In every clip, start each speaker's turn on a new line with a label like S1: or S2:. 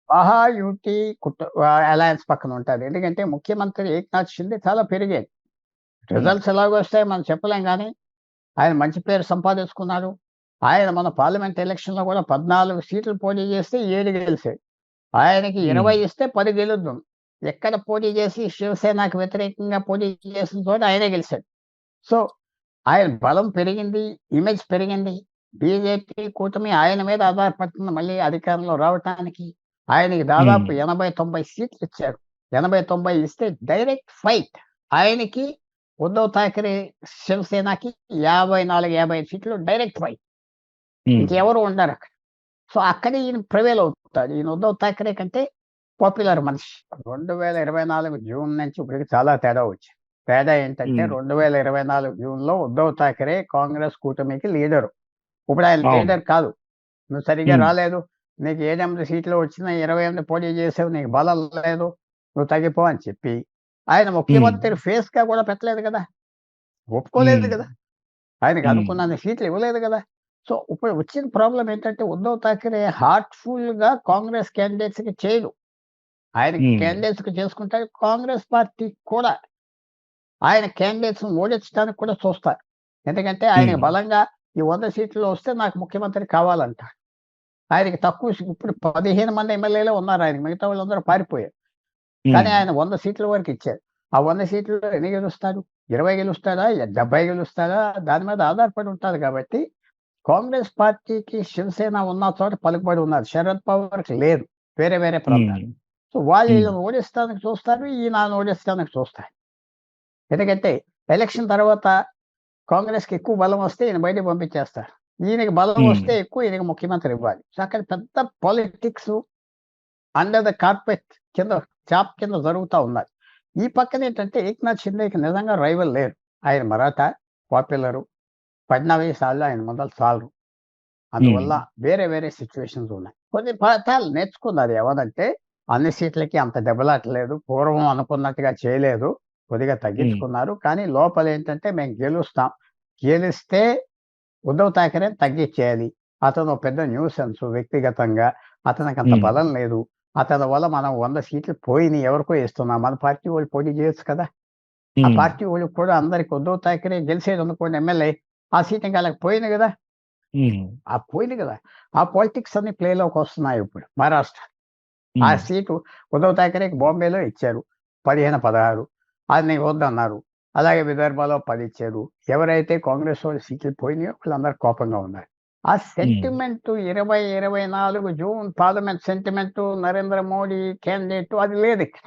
S1: Mahayuti alliance పక్కన ఉంటుంది. ఎందుకంటే ముఖ్యమంత్రి ఏక్నాథ్ షిండే చాలా పెరిగాయి.
S2: హ్మ్.
S1: రిజల్ట్స్ ఎలాగొస్తాయో మనం చెప్పలేం గానీ, ఆయన మంచి పేరు సంపాదించుకున్నాడు. ఆయన మన పార్లమెంట్ ఎలక్షన్‌లో కూడా 14 సీట్లు పోటీ చేస్తే 7 గెలిసాడు. ఆయనకి
S2: హ్మ్.
S1: 20 ఇస్తే 10 గెలుద్దాం. ఎక్కడ పోటీ చేసి శివసేనకి వ్యతిరేకంగా పోటీ చేసిన చోట ఆయనే గెలిసాడు. సో, ఆయన బలం పెరిగింది. ఇమేజ్ పెరిగింది. బీజేపీ కూటమి ఆయన మీద ఆధారపడుతుంది మళ్ళీ అధికారంలో రావటానికి. ఆయనకి
S2: హ్మ్.
S1: దాదాపు 80, 90 సీట్లిచ్చారు. 80, 90 ఇస్తే డైరెక్ట్ ఫైట్. ఆయనకి, ఉద్ధవ్ ఠాకరే శివసేనకి 54, 55 సీట్లు డైరెక్ట్ ఫైట్.
S2: హ్మ్.
S1: ఇంకెవరు ఉండరక్కడ. సో, అక్కడే ఈయన ప్రివైల్ అవుతాడు. ఈయన ఉద్ధవ్ ఠాకరే కంటే పాపులర్ మనిషి. 2024 జూన్ నుంచి ఇప్పటికి చాలా తేడా వచ్చింది. తేడా ఏంటంటే
S2: హ్మ్.
S1: 2024 జూన్‌లో ఉద్ధవ్ ఠాకరే కాంగ్రెస్ కూటమికి లీడరు. ఇప్పుడు ఆయన
S2: అవును.
S1: లీడర్ కాదు. "నువ్వు సరిగ్గా
S2: హ్మ్.
S1: రాలేదు. నీకు 8 సీట్లు వచ్చినా 28 పోటీ చేసావు. నీకు బలం లేదు. నువ్వు తగ్గిపో" అని చెప్పి, ఆయన
S2: హ్మ్.
S1: ముఖ్యమంత్రి ఫేస్‌గా కూడా పెట్టలేదు కదా! ఒప్పుకోలేదు
S2: హ్మ్.
S1: కదా! ఆయనకి
S2: హ్మ్.
S1: అనుకున్నన్ని సీట్లు ఇవ్వలేదు కదా! సో, ఇప్పుడు వచ్చిన ప్రాబ్లమ్ ఏంటంటే ఉద్ధవ్ ఠాకరే హార్ట్‌ఫుల్‌గా కాంగ్రెస్ క్యాండిడేట్స్‌కి చేయడు. ఆయన
S2: హ్మ్.
S1: క్యాండిడేట్స్‌కి చేసుకుంటాడు. కాంగ్రెస్ పార్టీ కూడా ఆయన క్యాండిడేట్స్‌ని ఓడించడానికి కూడా చూస్తారు. ఎందుకంటే ఆయనకి
S2: హ్మ్.
S1: బలంగా ఈ 100 సీట్లు వస్తే నాకు ముఖ్యమంత్రి కావాలంటాడు. ఆయనకి తక్కువ ఇప్పుడు 15 మంది ఎమ్మెల్యేలే ఉన్నారు ఆయనకి. మిగతా వాళ్ళందరూ పారిపోయారు. కానీ
S2: హ్మ్.
S1: ఆయన 100 సీట్ల వరకు ఇచ్చారు. ఆ 100 సీట్లలో ఎన్ని గెలుస్తాడు? 20 గెలుస్తాడా? 70 గెలుస్తాడా? దాని మీద ఆధారపడి ఉంటది కాబట్టి కాంగ్రెస్ పార్టీకి శివసేన ఉన్న చోట పలుకుబడి ఉన్నది. శరద్ పవార్‌కి లేదు. వేరే వేరే
S2: హ్మ్.
S1: ప్రాంతాలు. సో, వాళ్ళు
S2: హ్మ్.
S1: ఈళ్ళని ఓడిస్తానికి చూస్తారు. ఈయన ఓడిస్తానికి చూస్తారు. ఎందుకంటే ఎలక్షన్ తర్వాత కాంగ్రెస్‌కి ఎక్కువ బలం వస్తే ఈయన బయటకి పంపించేస్తారు. ఈయనకి బలం
S2: హ్మ్.
S1: వస్తే ఎక్కువ ఈయనకి ముఖ్యమంత్రి ఇవ్వాలి. సో, అక్కడ పెద్ద పాలిటిక్సు అండర్ ద కార్పెట్ కింద చాప్ కింద జరుగుతా ఉన్నది. ఈ పక్కనేంటంటే ఏక్నాథ్ షిండేకి నిజంగా రైవల్ లేరు. ఆయన మరాఠా, పాపులరు. ఫడ్నవీస్ ఆళ్ళు ఆయన ముందల చాలరు.
S2: హ్మ్.
S1: అందువల్ల వేరే వేరే సిట్యుయేషన్స్ ఉన్నాయి. కొన్ని పాఠాలు నేర్చుకున్నారు. ఎవరంటే అన్ని సీట్లకి అంత దెబ్బలాటలేదు. పూర్వం అనుకున్నట్టుగా చేయలేదు. కొద్దిగా
S2: హ్మ్.
S1: తగ్గించుకున్నారు. కానీ లోపలేంటంటే మేము గెలుస్తాం. గెలిస్తే ఉద్ధవ్ ఠాకరేని తగ్గిచ్చేయాలి. అతను పెద్ద న్యూసెన్స్ వ్యక్తిగతంగా. అతనికంత
S2: హ్మ్.
S1: బలం లేదు. అతని వల్ల మనం 100 సీట్లు పోయినియి ఎవరికో ఇస్తున్నాం. మన పార్టీ వాళ్ళు పోటీ చేయొచ్చు కదా! ఆ
S2: హ్మ్.
S1: పార్టీ వాళ్ళకి కూడా అందరికి ఉద్ధవ్ ఠాకరే గెలిసాడనుకోండి ఎమ్మెల్యే. ఆ సీట్ ఇంక ఆళ్ళకి పోయింది గదా!
S2: హ్మ్.
S1: పోయింది గదా! ఆ పాలిటిక్స్ అన్నీ ప్లేలోకొస్తున్నాయిప్పుడు మహారాష్ట్ర. ఆ
S2: హ్మ్.
S1: సీటు ఉద్ధవ్ ఠాకరేకి బాంబేలో ఇచ్చారు. 15, 16 అది నేను వద్దన్నారు. అలాగే విదర్భలో 10 ఇచ్చారు. ఎవరైతే కాంగ్రెస్ వాళ్ళు సీట్లు పోయినాయో వాళ్ళందరూ కోపంగా ఉన్నారు. ఆ
S2: హ్మ్.
S1: Sentiment 2024 June parliament sentiment Narendra Modi candidate అది లేదిక్కడ.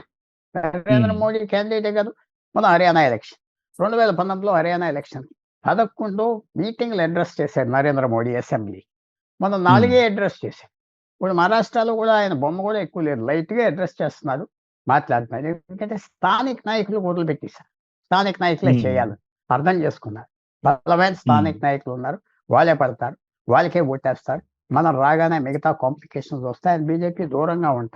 S1: నరేంద్ర
S2: హ్మ్.
S1: మోడీ క్యాండిడేటే కాదు. మన హర్యానా ఎలక్షన్. 2019లో హర్యానా ఎలక్షన్. 11 మీటింగ్‌లు అడ్రెస్ చేశాడు నరేంద్ర మోడీ అసెంబ్లీ. మనం
S2: హ్మ్.
S1: 4 అడ్రెస్ చేశాం. ఇప్పుడు మహారాష్ట్రలో గూడా ఆయన బొమ్మ గూడా ఎక్కువ లేదు. లైట్‌గా అడ్రెస్ చేస్తున్నాడు. మాట్లాడుతున్నాడు. ఎందుకంటే స్థానిక నాయకులు వదిలిపెట్టేసారు. స్థానిక నాయకులే
S2: హ్మ్.
S1: చేయాలి. అర్థం చేసుకున్నారు. బలమైన
S2: హ్మ్.
S1: స్థానిక నాయకులున్నారు. వాళ్ళే పడతారు. వాళ్ళకే ఓటేస్తారు. మనం రాగానే మిగతా కాంప్లికేషన్స్ వస్తాయని బీజేపీ దూరంగా ఉంటారు.